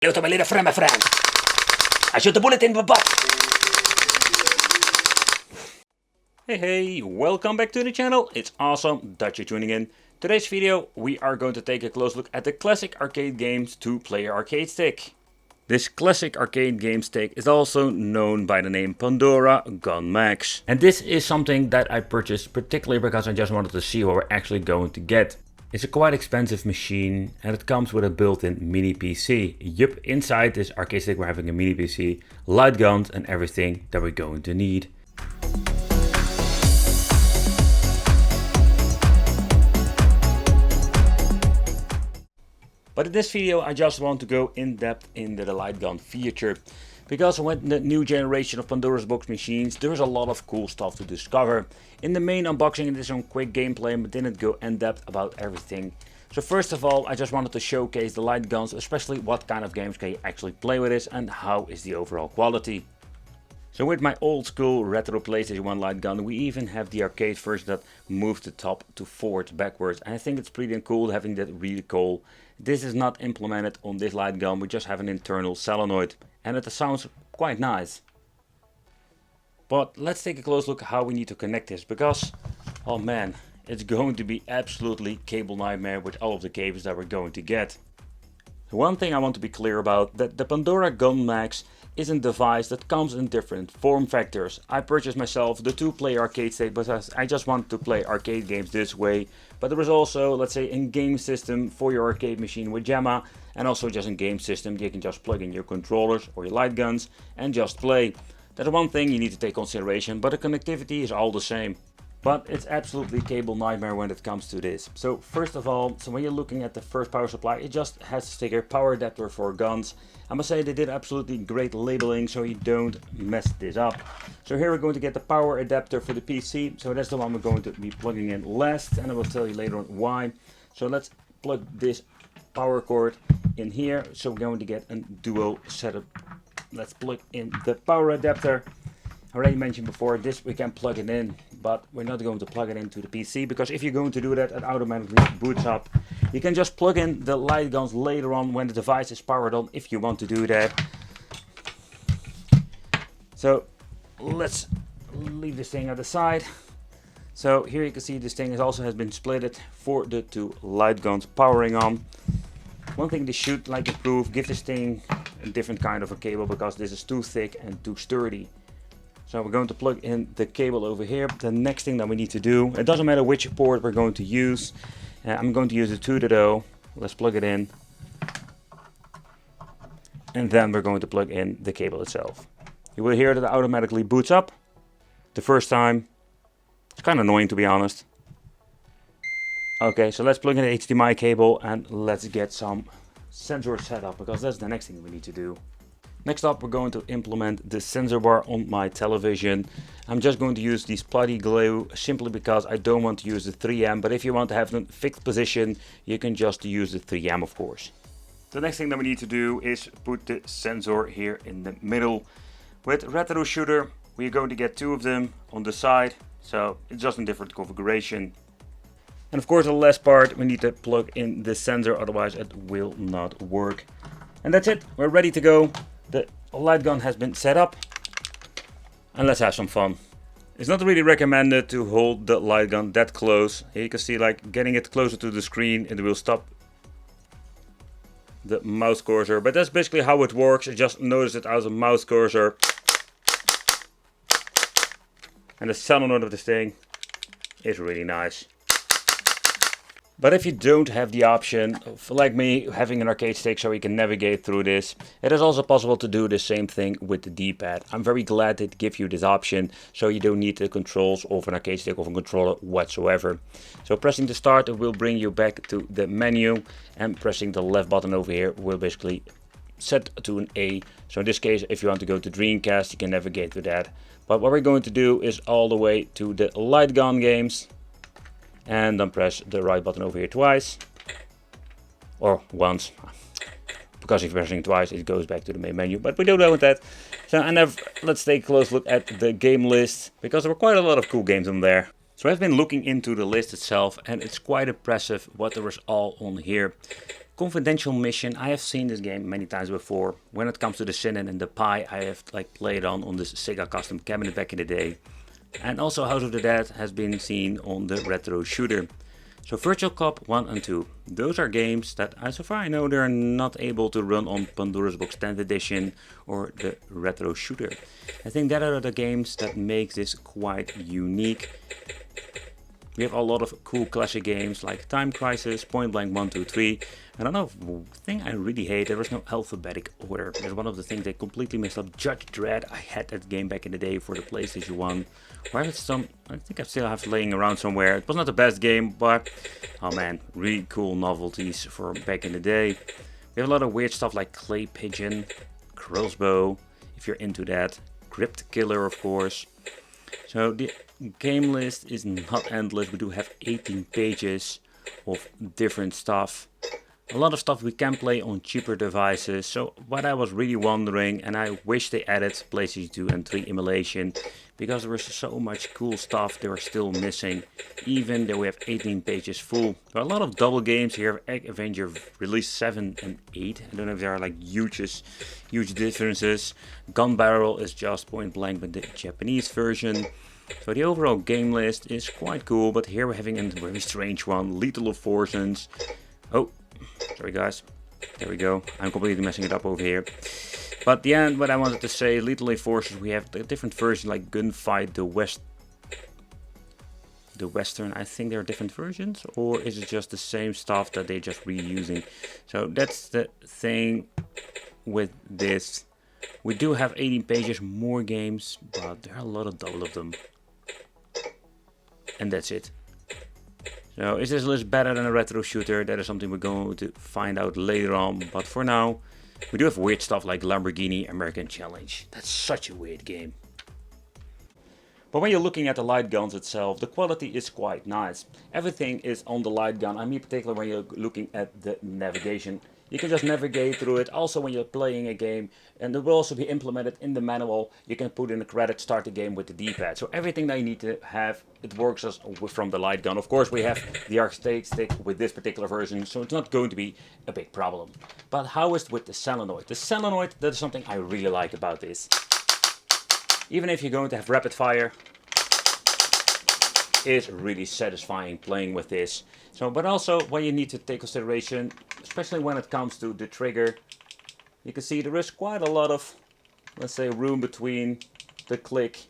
Hello to my little friend, I shot the bullet in my butt. Hey, welcome back to the channel. It's awesome that you're tuning in. Today's video, we are going to take a close look at the classic arcade games 2-player arcade stick. This classic arcade game stick is also known by the name Pandora Gun Max. And this is something that I purchased particularly because I just wanted to see what we're actually going to get. It's a quite expensive machine and it comes with a built-in mini PC. Yup, inside this arcade stick we're having a mini PC, light guns and everything that we're going to need. But in this video I just want to go in depth into the light gun feature. Because with the new generation of Pandora's box machines, there's a lot of cool stuff to discover. In the main unboxing there's some quick gameplay but didn't go in depth about everything. So first of all, I just wanted to showcase the light guns, especially what kind of games can you actually play with this and how is the overall quality. So with my old school retro PlayStation 1 light gun, we even have the arcade version that moves the top to forward backwards. And I think it's pretty cool having that really cool. This is not implemented on this light gun, we just have an internal solenoid. And it sounds quite nice. But let's take a close look at how we need to connect this, because, oh man, it's going to be absolutely cable nightmare with all of the cables that we're going to get. One thing I want to be clear about, that the Pandora Gun Max is a device that comes in different form factors. I purchased myself the 2-player arcade stick because I just wanted to play arcade games this way. But there is also, let's say, a game system for your arcade machine with JAMA, and also just a game system you can just plug in your controllers or your light guns and just play. That's one thing you need to take consideration, but the connectivity is all the same. But it's absolutely cable nightmare when it comes to this. So first of all, so when you're looking at the first power supply, it just has a sticker, power adapter for guns. I must say they did absolutely great labeling so you don't mess this up. So here we're going to get the power adapter for the PC. So that's the one we're going to be plugging in last, and I will tell you later on why. So let's plug this power cord in here. So we're going to get a dual setup. Let's plug in the power adapter. I already mentioned before, this we can plug it in, but we're not going to plug it into the PC, because if you're going to do that, it automatically boots up. You can just plug in the light guns later on when the device is powered on, if you want to do that. So let's leave this thing at the side. So here you can see this thing also has been splitted for the two light guns powering on. One thing they should improve, give this thing a different kind of a cable, because this is too thick and too sturdy. So we're going to plug in the cable over here. The next thing that we need to do, it doesn't matter which port we're going to use. I'm going to use the 2.0. Let's plug it in. And then we're going to plug in the cable itself. You will hear that it automatically boots up the first time. It's kind of annoying, to be honest. Okay, so let's plug in the HDMI cable and let's get some sensor set up, because that's the next thing we need to do. Next up, we're going to implement the sensor bar on my television. I'm just going to use this putty glue simply because I don't want to use the 3M, but if you want to have a fixed position, you can just use the 3M, of course. The next thing that we need to do is put the sensor here in the middle. With retro shooter, we're going to get 2 of them on the side, so it's just in different configuration. And of course, the last part, we need to plug in the sensor, otherwise it will not work. And that's it, we're ready to go. The light gun has been set up, and let's have some fun. It's not really recommended to hold the light gun that close. Here you can see, getting it closer to the screen, it will stop the mouse cursor. But that's basically how it works. I just noticed it as a mouse cursor. And the solenoid of this thing is really nice. But if you don't have the option, like me, having an arcade stick so you can navigate through this, it is also possible to do the same thing with the D-pad. I'm very glad they give you this option, so you don't need the controls of an arcade stick or a controller whatsoever. So pressing the start, it will bring you back to the menu, and pressing the left button over here will basically set to an A. So in this case, if you want to go to Dreamcast, you can navigate to that. But what we're going to do is all the way to the light gun games. And then press the right button over here twice, or once, because if you're pressing twice it goes back to the main menu, but we don't know what that. So let's take a close look at the game list, because there were quite a lot of cool games on there. So I've been looking into the list itself, and it's quite impressive what there is all on here. confidential mission. I have seen this game many times before. When it comes to the Cinnamon and the Pie, I have like played on this Sega custom cabinet back in the day. And also House of the Dead has been seen on the retro shooter. So Virtual Cop 1 and 2, those are games that, so far I know, they're not able to run on Pandora's Box 10th edition or the retro shooter. I think that are the games that make this quite unique. We have a lot of cool classic games like Time Crisis, Point Blank 1, 2, 3. And another thing I really hate, there was no alphabetic order. That's one of the things they completely messed up. Judge Dredd, I had that game back in the day for the PlayStation 1. Where it's some, I think I still have it laying around somewhere. It was not the best game, but oh man, really cool novelties for back in the day. We have a lot of weird stuff like Clay Pigeon, Crossbow, if you're into that. Crypt Killer, of course. So the game list is not endless. We do have 18 pages of different stuff. A lot of stuff we can play on cheaper devices. So what I was really wondering, and I wish they added PlayStation 2 and 3 emulation, because there was so much cool stuff they were still missing, even though we have 18 pages full. There are a lot of double games here. Egg Avenger Release 7 and 8. I don't know if there are like huge differences. Gun Barrel is just Point Blank with the Japanese version. So the overall game list is quite cool, but here we're having a very strange one. Lethal Enforcers. Oh, sorry guys. There we go. I'm completely messing it up over here. But the end, what I wanted to say, Lethal Enforcers, we have the different versions like Gunfight, the Western. I think there are different versions, or is it just the same stuff that they're just reusing? So that's the thing with this. We do have 18 pages, more games, but there are a lot of double of them. And that's it. So is this list better than a retro shooter? That is something we're going to find out later on. But for now, we do have weird stuff like Lamborghini American Challenge. That's such a weird game. But when you're looking at the light guns itself, the quality is quite nice. Everything is on the light gun. I mean, particularly when you're looking at the navigation. You can just navigate through it. Also when you're playing a game, and it will also be implemented in the manual, you can put in a credit, start the game with the D-pad. So everything that you need to have, it works as from the light gun. Of course we have the arcade stick with this particular version, so it's not going to be a big problem. But how is it with the solenoid? The solenoid, that is something I really like about this. Even if you're going to have rapid fire, it's really satisfying playing with this. So, but also what you need to take consideration, especially when it comes to the trigger, you can see there is quite a lot of, let's say, room between the click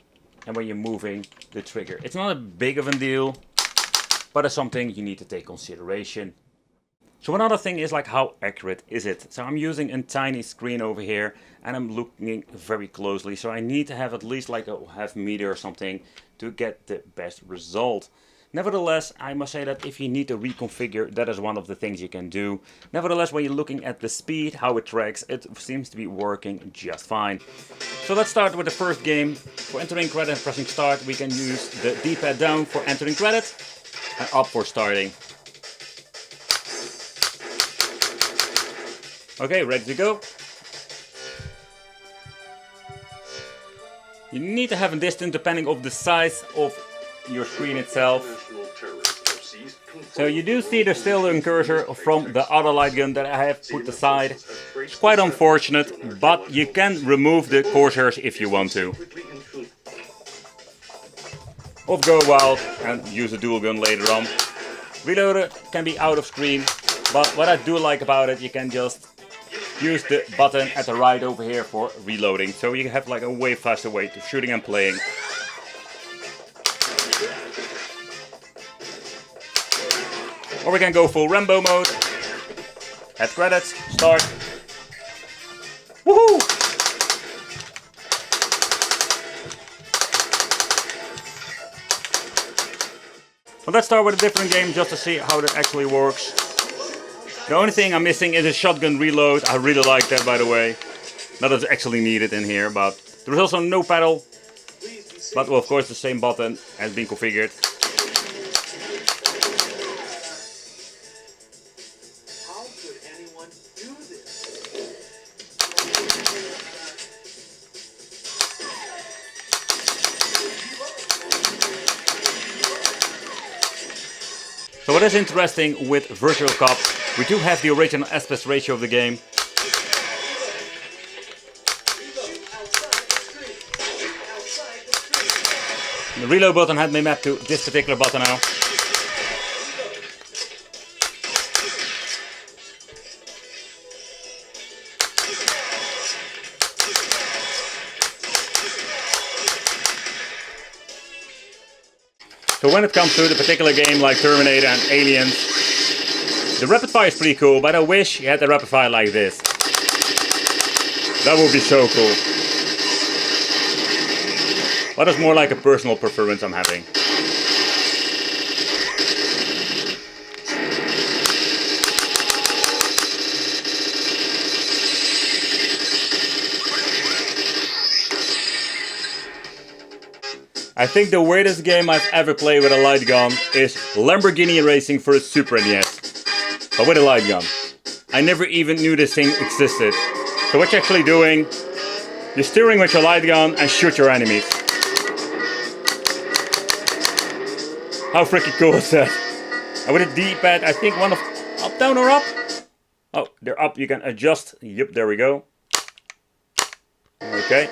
and when you're moving the trigger. It's not a big of a deal, but it's something you need to take consideration. So another thing is like, how accurate is it? So I'm using a tiny screen over here and I'm looking very closely. So I need to have at least like a half meter or something to get the best result. Nevertheless, I must say that if you need to reconfigure, that is one of the things you can do. Nevertheless, when you're looking at the speed, how it tracks, it seems to be working just fine. So let's start with the first game. For entering credit and pressing start, we can use the D-pad down for entering credit and up for starting. Okay, ready to go. You need to have a distance depending on the size of your screen itself. So you do see there's still a cursor from the other light gun that I have put aside. It's quite unfortunate, but you can remove the cursors if you want to. Or go wild and use a dual gun later on. Reloader can be out of screen, but what I do like about it, you can just use the button at the right over here for reloading. So you have like a way faster way to shooting and playing. Or we can go full Rambo mode. At credits, start. Woohoo! Well, let's start with a different game just to see how that actually works. The only thing I'm missing is a shotgun reload. I really like that, by the way. That is actually needed in here, but there is also no pedal. But well, of course the same button has been configured. How could anyone do this? So what is interesting with Virtual Cop, We do have the original aspect ratio of the game. The reload button had been mapped to this particular button now. So when it comes to the particular game like Terminator and Aliens, the rapid fire is pretty cool, but I wish you had the rapid fire like this. That would be so cool. But it's more like a personal preference I'm having. I think the weirdest game I've ever played with a light gun is Lamborghini Racing for a Super NES. But with a light gun. I never even knew this thing existed. So what you're actually doing, you're steering with your light gun and shoot your enemies. How freaking cool is that? And with a D-pad, I think one of up, down or up? Oh, they're up, you can adjust. Yep, there we go. Okay.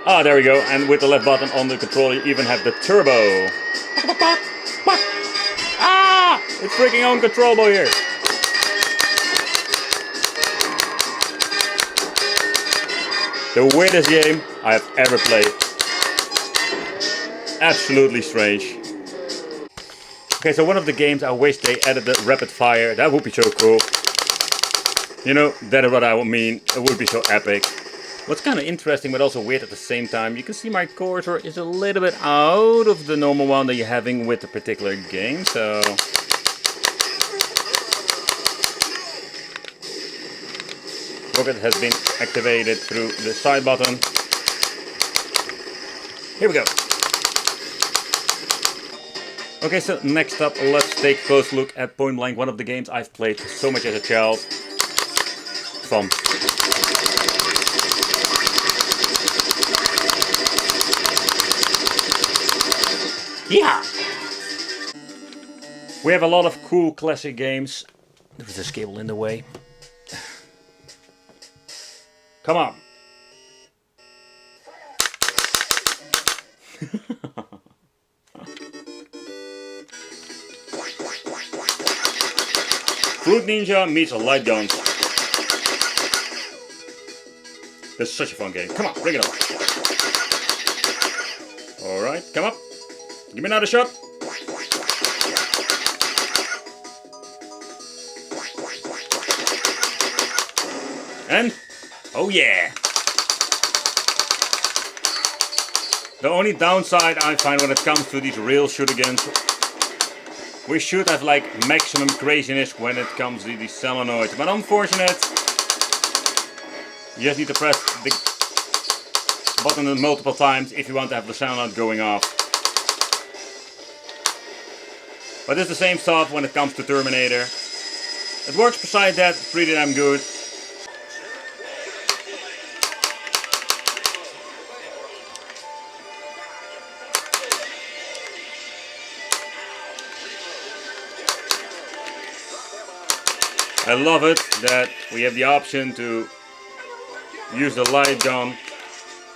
Ah, there we go. And with the left button on the controller, you even have the turbo. Ah! It's freaking uncontrollable here. The weirdest game I have ever played. Absolutely strange. Okay, so one of the games I wish they added the rapid fire. That would be so cool. You know, that is what I mean. It would be so epic. What's kind of interesting but also weird at the same time, you can see my cursor is a little bit out of the normal one that you're having with the particular game, so... Rocket has been activated through the side button. Here we go. Okay, so next up, let's take a close look at Point Blank, one of the games I've played so much as a child. Fun. Yeah! We have a lot of cool classic games. There's this cable in the way. Come on. Fruit Ninja meets a light gun. This is such a fun game. Come on, bring it on. Alright, come up. Give me another shot. And, oh yeah. The only downside I find when it comes to these real shooter games, we should have like maximum craziness when it comes to these solenoids. But unfortunate, you just need to press the button multiple times if you want to have the solenoid going off. But it's the same stuff when it comes to Terminator. It works besides that pretty damn good. I love it that we have the option to use the light gun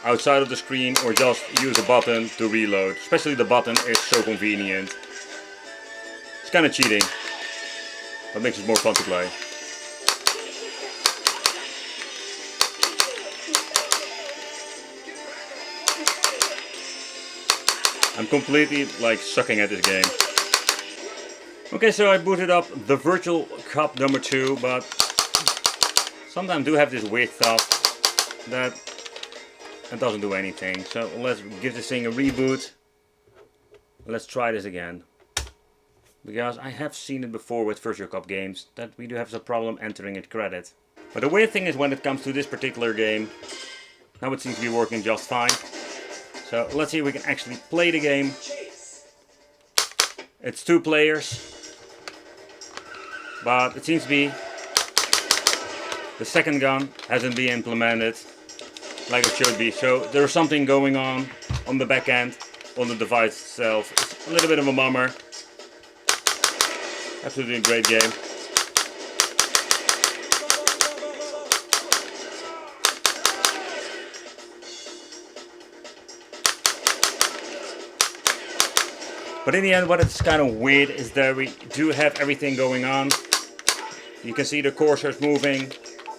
outside of the screen or just use a button to reload. Especially the button is so convenient. It's kind of cheating, but makes it more fun to play. I'm completely like sucking at this game. Okay, so I booted up the Virtual Cop number 2, but sometimes I do have this weird stuff that it doesn't do anything. So let's give this thing a reboot. Let's try this again. Because I have seen it before with Virtual Cop games, that we do have some problem entering it credit. But the weird thing is when it comes to this particular game, now it seems to be working just fine. So let's see if we can actually play the game. It's 2 players. But it seems to be the second gun hasn't been implemented like it should be. So there's something going on the back end, on the device itself. It's a little bit of a bummer. Absolutely a great game. But in the end, what is kind of weird is that we do have everything going on. You can see the cursor is moving,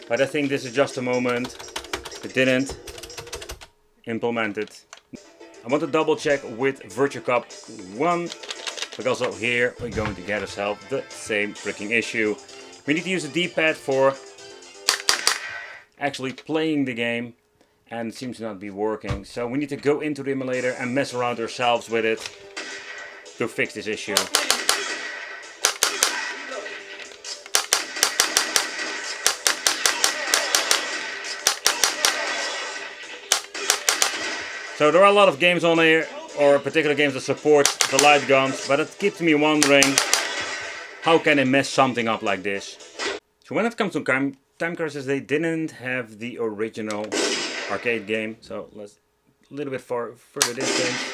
but I think this is just a moment. It didn't implement it. I want to double check with Virtual Cop 1, because over here we're going to get ourselves the same freaking issue. We need to use the D-pad for actually playing the game, and it seems to not be working. So we need to go into the emulator and mess around ourselves with it to fix this issue. So there are a lot of games on here, or particular games that support the light guns, but it keeps me wondering, how can they mess something up like this? So when it comes to Time Crisis, they didn't have the original arcade game, so let's a little bit further distance.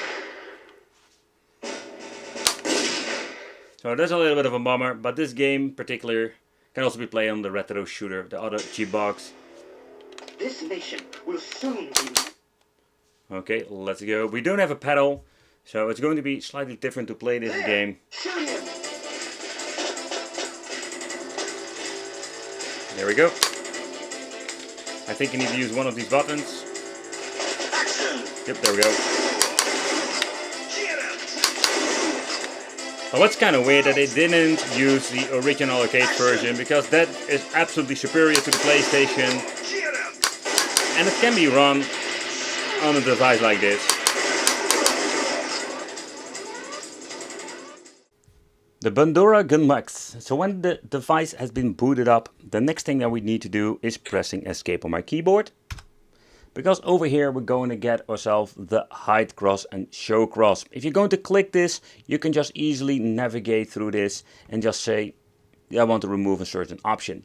So that's a little bit of a bummer, but this game in particular can also be played on the retro shooter, the other G-Box. This nation will soon be. Okay, let's go. We don't have a pedal, so it's going to be slightly different to play this game. There we go. I think you need to use one of these buttons. Yep, there we go. Well, what's kind of weird that they didn't use the original arcade version, because that is absolutely superior to the PlayStation, and it can be run on a device like this. The Pandora Gun Max. So when the device has been booted up, the next thing that we need to do is pressing escape on my keyboard. Because over here we're going to get ourselves the hide cross and show cross. If you're going to click this, you can just easily navigate through this and just say, I want to remove a certain option.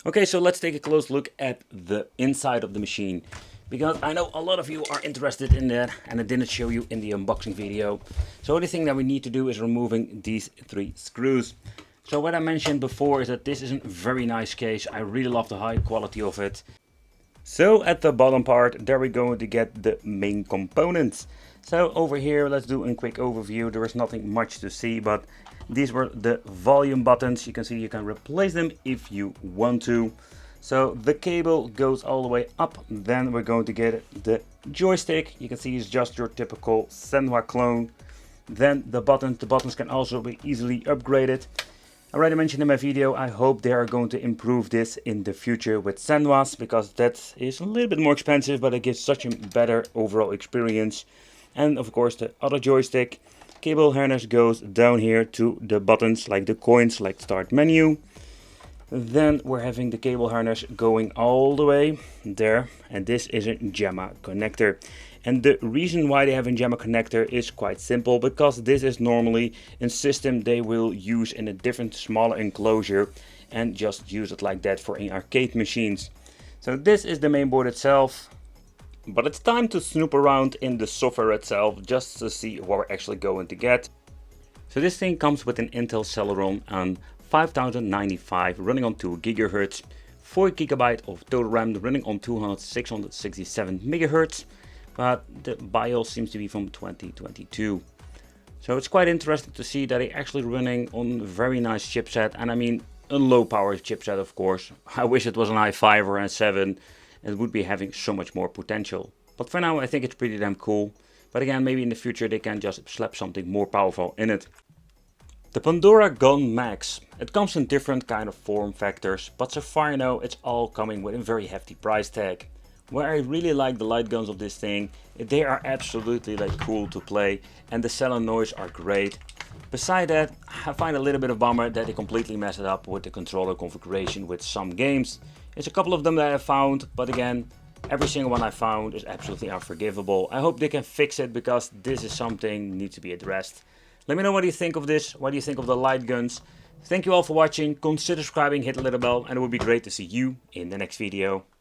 Okay, so let's take a close look at the inside of the machine, because I know a lot of you are interested in that and I didn't show you in the unboxing video. So the only thing that we need to do is removing these 3 screws. So what I mentioned before is that this is a very nice case. I really love the high quality of it. So at the bottom part, there we're going to get the main components. So over here, let's do a quick overview. There is nothing much to see, but these were the volume buttons. You can see you can replace them if you want to. So the cable goes all the way up. Then we're going to get the joystick. You can see it's just your typical Senwa clone. Then the buttons can also be easily upgraded. I already mentioned in my video, I hope they are going to improve this in the future with Senwas, because that is a little bit more expensive, but it gives such a better overall experience. And of course the other joystick cable harness goes down here to the buttons like the coins, like start menu. Then we're having the cable harness going all the way there, and this is a JAMA connector. And the reason why they have a JAMA connector is quite simple, because this is normally a system they will use in a different smaller enclosure and just use it like that for in arcade machines. So this is the main board itself, but it's time to snoop around in the software itself just to see what we're actually going to get. So this thing comes with an Intel Celeron on 5095 running on 2 GHz, 4 GB of total RAM running on 667 MHz, but the BIOS seems to be from 2022. So it's quite interesting to see that it's actually running on a very nice chipset, and I mean a low power chipset of course. I wish it was an i5 or an i7, it would be having so much more potential. But for now I think it's pretty damn cool, but again maybe in the future they can just slap something more powerful in it. The Pandora Gun Max. It comes in different kind of form factors, but so far you know it's all coming with a very hefty price tag. Where I really like the light guns of this thing, they are absolutely like cool to play and the solenoids are great. Beside that, I find a little bit of bummer that they completely mess it up with the controller configuration with some games. There's a couple of them that I found, but again, every single one I found is absolutely unforgivable. I hope they can fix it, because this is something that needs to be addressed. Let me know what you think of this, what do you think of the light guns. Thank you all for watching, consider subscribing, hit the little bell, and it would be great to see you in the next video.